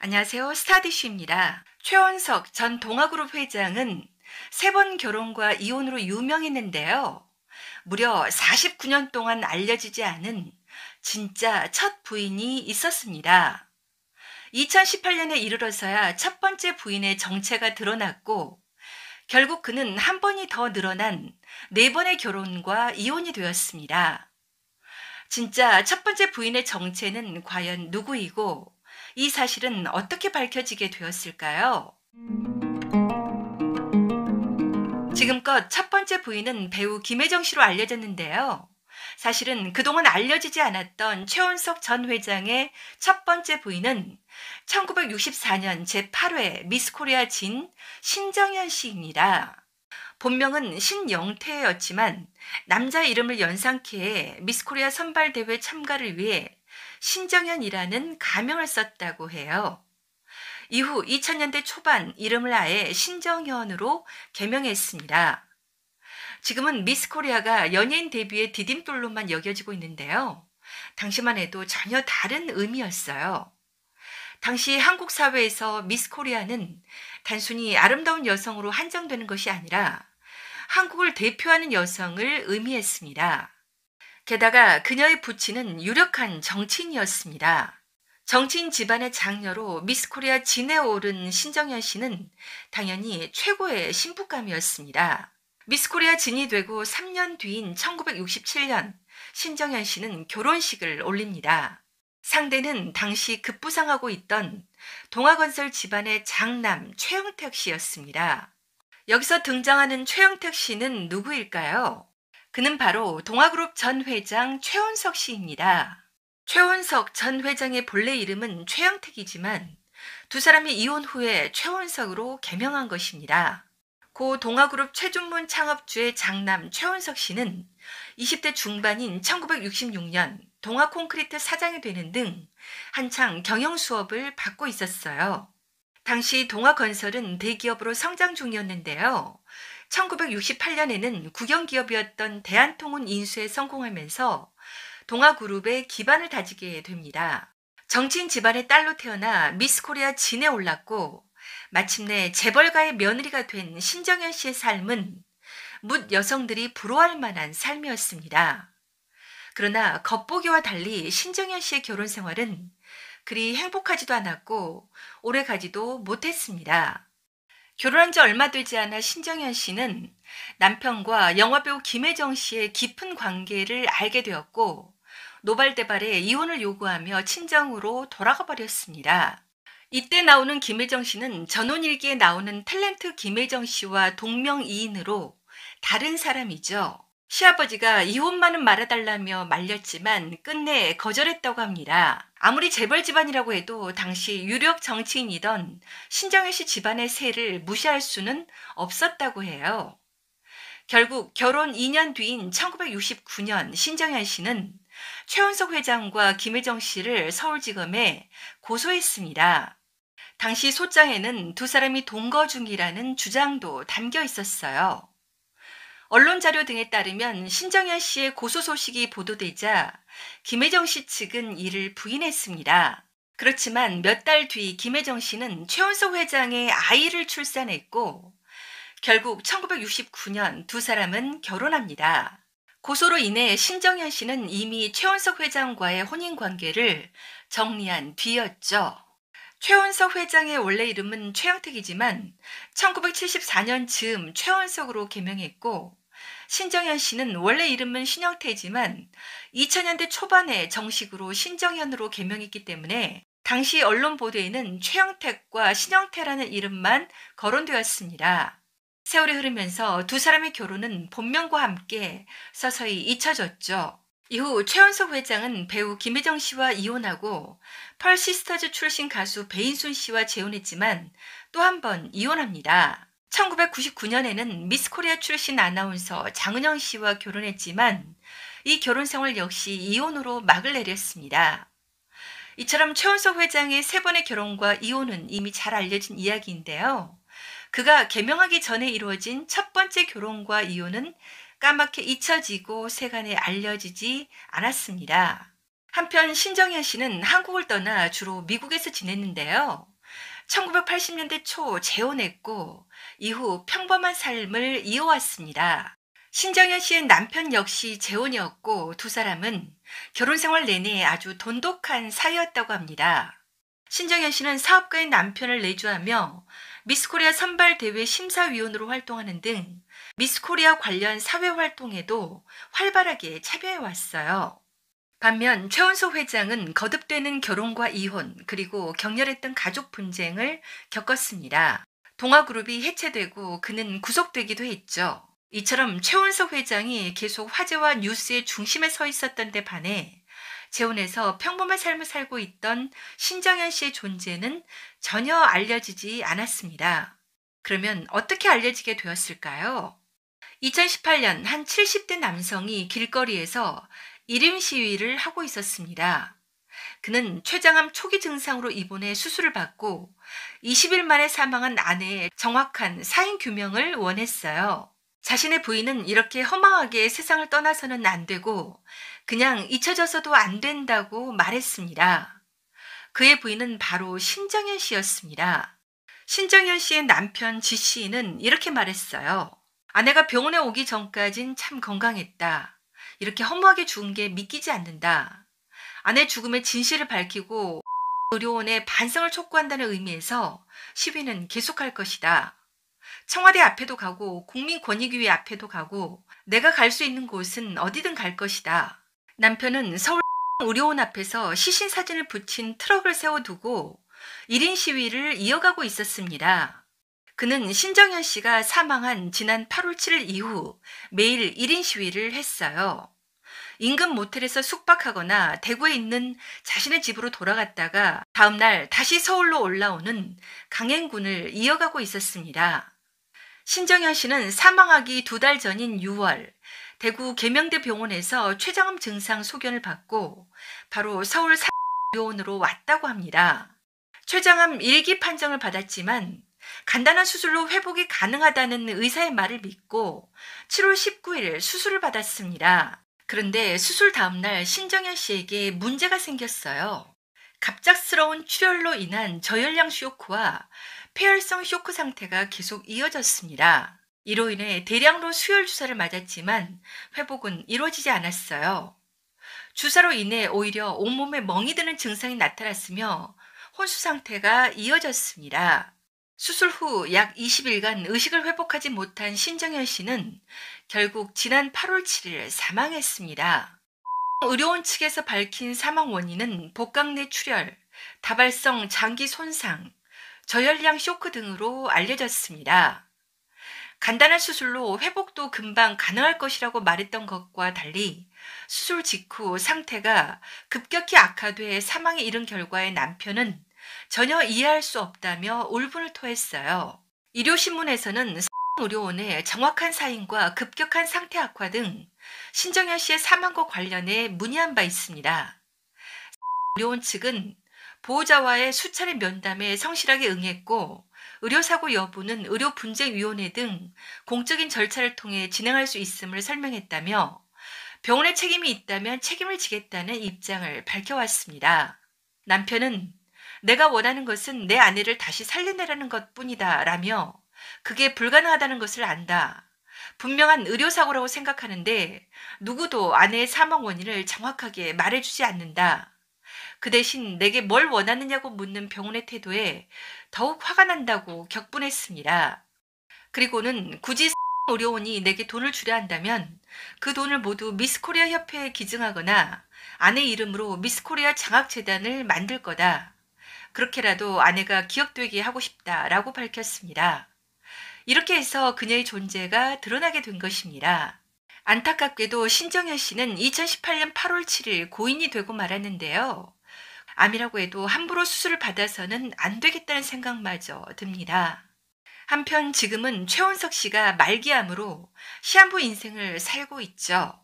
안녕하세요. 스타디쉬입니다. 최원석 전 동아그룹 회장은 3번 결혼과 이혼으로 유명했는데요. 무려 49년 동안 알려지지 않은 진짜 첫 부인이 있었습니다. 2018년에 이르러서야 첫 번째 부인의 정체가 드러났고, 결국 그는 한 번이 더 늘어난 4번의 결혼과 이혼이 되었습니다. 진짜 첫 번째 부인의 정체는 과연 누구이고, 이 사실은 어떻게 밝혀지게 되었을까요? 지금껏 첫 번째 부인은 배우 김혜정 씨로 알려졌는데요. 사실은 그동안 알려지지 않았던 최원석 전 회장의 첫 번째 부인은 1964년 제8회 미스코리아 진 신정현 씨입니다. 본명은 신영태였지만 남자 이름을 연상케 해 미스코리아 선발대회 참가를 위해 신정현이라는 가명을 썼다고 해요. 이후 2000년대 초반 이름을 아예 신정현으로 개명했습니다. 지금은 미스코리아가 연예인 데뷔의 디딤돌로만 여겨지고 있는데요. 당시만 해도 전혀 다른 의미였어요. 당시 한국 사회에서 미스코리아는 단순히 아름다운 여성으로 한정되는 것이 아니라 한국을 대표하는 여성을 의미했습니다. 게다가 그녀의 부친은 유력한 정치인이었습니다. 정치인 집안의 장녀로 미스코리아 진에 오른 신정현 씨는 당연히 최고의 신부감이었습니다. 미스코리아 진이 되고 3년 뒤인 1967년 신정현 씨는 결혼식을 올립니다. 상대는 당시 급부상하고 있던 동아건설 집안의 장남 최영택 씨였습니다. 여기서 등장하는 최영택 씨는 누구일까요? 그는 바로 동아그룹 전 회장 최원석 씨입니다. 최원석 전 회장의 본래 이름은 최영택이지만 두 사람이 이혼 후에 최원석으로 개명한 것입니다. 고 동아그룹 최준문 창업주의 장남 최원석 씨는 20대 중반인 1966년 동아콘크리트 사장이 되는 등 한창 경영 수업을 받고 있었어요. 당시 동아건설은 대기업으로 성장 중이었는데요. 1968년에는 국영기업이었던 대한통운 인수에 성공하면서 동아그룹의 기반을 다지게 됩니다. 정치인 집안의 딸로 태어나 미스코리아 진에 올랐고 마침내 재벌가의 며느리가 된 신정현 씨의 삶은 묻 여성들이 부러워할 만한 삶이었습니다. 그러나 겉보기와 달리 신정현 씨의 결혼 생활은 그리 행복하지도 않았고 오래가지도 못했습니다. 결혼한 지 얼마 되지 않아 신정현 씨는 남편과 영화배우 김혜정 씨의 깊은 관계를 알게 되었고 노발대발에 이혼을 요구하며 친정으로 돌아가 버렸습니다. 이때 나오는 김혜정 씨는 전혼일기에 나오는 탤런트 김혜정 씨와 동명이인으로 다른 사람이죠. 시아버지가 이혼만은 말아달라며 말렸지만 끝내 거절했다고 합니다. 아무리 재벌 집안이라고 해도 당시 유력 정치인이던 신정현 씨 집안의 세를 무시할 수는 없었다고 해요. 결국 결혼 2년 뒤인 1969년 신정현 씨는 최원석 회장과 김혜정 씨를 서울지검에 고소했습니다. 당시 소장에는 두 사람이 동거 중이라는 주장도 담겨 있었어요. 언론 자료 등에 따르면 신정현 씨의 고소 소식이 보도되자 김혜정 씨 측은 이를 부인했습니다. 그렇지만 몇 달 뒤 김혜정 씨는 최원석 회장의 아이를 출산했고 결국 1969년 두 사람은 결혼합니다. 고소로 인해 신정현 씨는 이미 최원석 회장과의 혼인 관계를 정리한 뒤였죠. 최원석 회장의 원래 이름은 최영택이지만 1974년 즈음 최원석으로 개명했고 신정현 씨는 원래 이름은 신영태지만 2000년대 초반에 정식으로 신정현으로 개명했기 때문에 당시 언론 보도에는 최영택과 신영태라는 이름만 거론되었습니다. 세월이 흐르면서 두 사람의 결혼은 본명과 함께 서서히 잊혀졌죠. 이후 최원석 회장은 배우 김혜정 씨와 이혼하고 펄 시스터즈 출신 가수 배인순 씨와 재혼했지만 또 한 번 이혼합니다. 1999년에는 미스코리아 출신 아나운서 장은영 씨와 결혼했지만 이 결혼 생활 역시 이혼으로 막을 내렸습니다. 이처럼 최원석 회장의 3번의 결혼과 이혼은 이미 잘 알려진 이야기인데요. 그가 개명하기 전에 이루어진 첫 번째 결혼과 이혼은 까맣게 잊혀지고 세간에 알려지지 않았습니다. 한편 신정현 씨는 한국을 떠나 주로 미국에서 지냈는데요. 1980년대 초 재혼했고 이후 평범한 삶을 이어왔습니다. 신정현 씨의 남편 역시 재혼이었고 두 사람은 결혼 생활 내내 아주 돈독한 사이였다고 합니다. 신정현 씨는 사업가인 남편을 내주하며 미스코리아 선발대회 심사위원으로 활동하는 등 미스코리아 관련 사회 활동에도 활발하게 참여해왔어요. 반면 최원석 회장은 거듭되는 결혼과 이혼 그리고 격렬했던 가족 분쟁을 겪었습니다. 동아그룹이 해체되고 그는 구속되기도 했죠. 이처럼 최원석 회장이 계속 화제와 뉴스의 중심에 서 있었던 데 반해 재혼해서 평범한 삶을 살고 있던 신정현 씨의 존재는 전혀 알려지지 않았습니다. 그러면 어떻게 알려지게 되었을까요? 2018년 한 70대 남성이 길거리에서 1인 시위를 하고 있었습니다. 그는 췌장암 초기 증상으로 입원해 수술을 받고 20일 만에 사망한 아내의 정확한 사인 규명을 원했어요. 자신의 부인은 이렇게 허망하게 세상을 떠나서는 안 되고 그냥 잊혀져서도 안 된다고 말했습니다. 그의 부인은 바로 신정현 씨였습니다. 신정현 씨의 남편 지 씨는 이렇게 말했어요. 아내가 병원에 오기 전까진 참 건강했다. 이렇게 허무하게 죽은 게 믿기지 않는다. 아내 죽음의 진실을 밝히고 의료원에 반성을 촉구한다는 의미에서 시위는 계속할 것이다. 청와대 앞에도 가고 국민권익위회 앞에도 가고 내가 갈 수 있는 곳은 어디든 갈 것이다. 남편은 서울 의료원 앞에서 시신 사진을 붙인 트럭을 세워두고 1인 시위를 이어가고 있었습니다. 그는 신정현 씨가 사망한 지난 8월 7일 이후 매일 1인 시위를 했어요. 인근 모텔에서 숙박하거나 대구에 있는 자신의 집으로 돌아갔다가 다음날 다시 서울로 올라오는 강행군을 이어가고 있었습니다. 신정현 씨는 사망하기 2달 전인 6월 대구 계명대 병원에서 췌장암 증상 소견을 받고 바로 서울 의료원으로 왔다고 합니다. 췌장암 1기 판정을 받았지만 간단한 수술로 회복이 가능하다는 의사의 말을 믿고 7월 19일 수술을 받았습니다. 그런데 수술 다음날 신정현 씨에게 문제가 생겼어요. 갑작스러운 출혈로 인한 저혈량 쇼크와 폐혈성 쇼크 상태가 계속 이어졌습니다. 이로 인해 대량으로 수혈 주사를 맞았지만 회복은 이루어지지 않았어요. 주사로 인해 오히려 온몸에 멍이 드는 증상이 나타났으며 혼수 상태가 이어졌습니다. 수술 후 약 20일간 의식을 회복하지 못한 신정현 씨는 결국 지난 8월 7일 사망했습니다. 의료원 측에서 밝힌 사망 원인은 복강 내 출혈, 다발성 장기 손상, 저혈량 쇼크 등으로 알려졌습니다. 간단한 수술로 회복도 금방 가능할 것이라고 말했던 것과 달리 수술 직후 상태가 급격히 악화돼 사망에 이른 결과에 남편은 전혀 이해할 수 없다며 울분을 토했어요. 의료신문에서는 의료원의 정확한 사인과 급격한 상태 악화 등 신정현 씨의 사망과 관련해 문의한 바 있습니다. 의료원 측은 보호자와의 수차례 면담에 성실하게 응했고 의료사고 여부는 의료분쟁위원회 등 공적인 절차를 통해 진행할 수 있음을 설명했다며 병원에 책임이 있다면 책임을 지겠다는 입장을 밝혀왔습니다. 남편은 내가 원하는 것은 내 아내를 다시 살려내라는 것뿐이다 라며 그게 불가능하다는 것을 안다. 분명한 의료사고라고 생각하는데 누구도 아내의 사망 원인을 정확하게 말해주지 않는다. 그 대신 내게 뭘 원하느냐고 묻는 병원의 태도에 더욱 화가 난다고 격분했습니다. 그리고는 굳이 의료원이 내게 돈을 주려 한다면 그 돈을 모두 미스코리아 협회에 기증하거나 아내 이름으로 미스코리아 장학재단을 만들 거다. 그렇게라도 아내가 기억되게 하고 싶다라고 밝혔습니다. 이렇게 해서 그녀의 존재가 드러나게 된 것입니다. 안타깝게도 신정현 씨는 2018년 8월 7일 고인이 되고 말았는데요. 암이라고 해도 함부로 수술을 받아서는 안 되겠다는 생각마저 듭니다. 한편 지금은 최원석 씨가 말기암으로 시한부 인생을 살고 있죠.